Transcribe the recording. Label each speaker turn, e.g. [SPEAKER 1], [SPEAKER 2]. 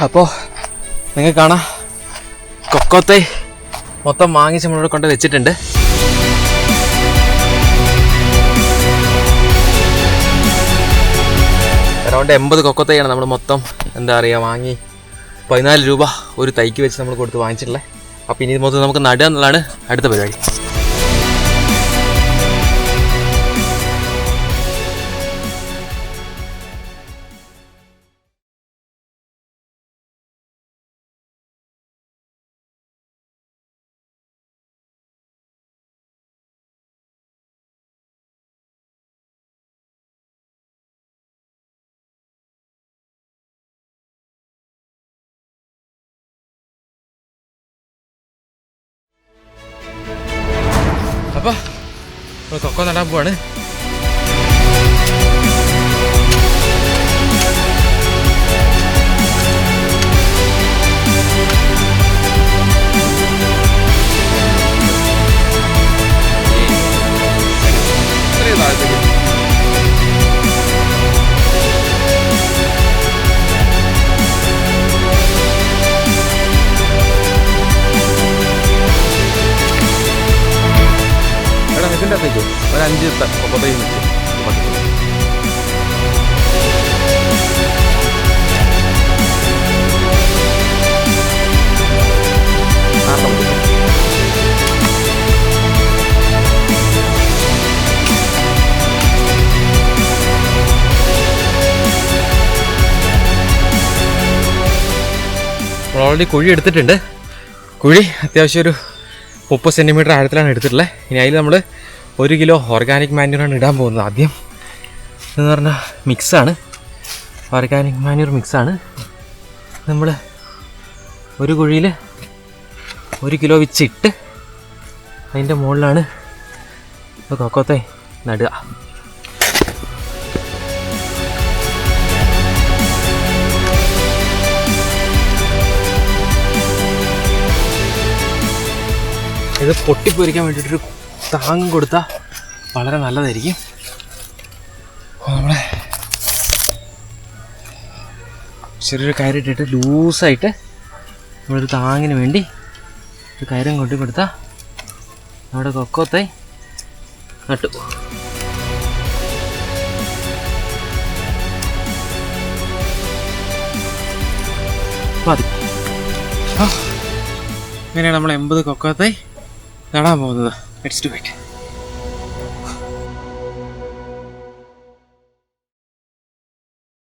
[SPEAKER 1] അപ്പോൾ നിങ്ങൾക്ക് കാണാം കൊക്കോത്തെ മൊത്തം വാങ്ങിച്ച് നമ്മളിവിടെ കൊണ്ട് വെച്ചിട്ടുണ്ട്. അറൗണ്ട് 80 കൊക്കോത്തൈയാണ് നമ്മൾ മൊത്തം എന്താ പറയുക വാങ്ങി 14 രൂപ ഒരു തൈക്ക് വെച്ച് നമ്മൾ കൊടുത്ത് വാങ്ങിച്ചിട്ടുള്ളത്. അപ്പോൾ ഇനി മൊത്തം നമുക്ക് നടുക എന്നുള്ളതാണ് അടുത്ത പരിപാടി. അപ്പോൾ നമ്മൾ കൊക്കോ നടാൻ പോവാണ്. ഇതിൻ്റെ അകത്തേക്ക് ഒരു 5 കൊക്കോത്തൈ വെച്ച് നമ്മൾ ഓൾറെഡി കുഴി എടുത്തിട്ടുണ്ട്. കുഴി അത്യാവശ്യം ഒരു 30 സെൻറ്റിമീറ്റർ ആഴത്തിലാണ് എടുത്തിട്ടുള്ളത്. ഇനി അതിൽ നമ്മൾ 1 കിലോ ഓർഗാനിക് മാന്യൂറാണ് ഇടാൻ പോകുന്നത്. ആദ്യം എന്ന് പറഞ്ഞാൽ മിക്സാണ്, ഓർഗാനിക് മാന്യൂർ മിക്സാണ്. നമ്മൾ ഒരു കുഴിയിൽ 1 കിലോ വെച്ചിട്ട് അതിൻ്റെ മുകളിലാണ് കൊക്കോത്തെ നടുക. ഇത് പൊട്ടിപ്പൊരിക്കാൻ വേണ്ടിയിട്ടൊരു താങ്ങ് കൊടുത്താൽ വളരെ നല്ലതായിരിക്കും. നമ്മളെ ചെറിയൊരു കയറിട്ടിട്ട് ലൂസായിട്ട് നമ്മളൊരു താങ്ങിന് വേണ്ടി ഒരു കയറും കൊട്ടി കൊടുത്താൽ നമ്മുടെ കൊക്കോത്തെ നട്ടു. മതി. ഇങ്ങനെയാണ് നമ്മൾ 80 കൊക്കോത്തെ നടാൻ പോകുന്നത്. Let's do it.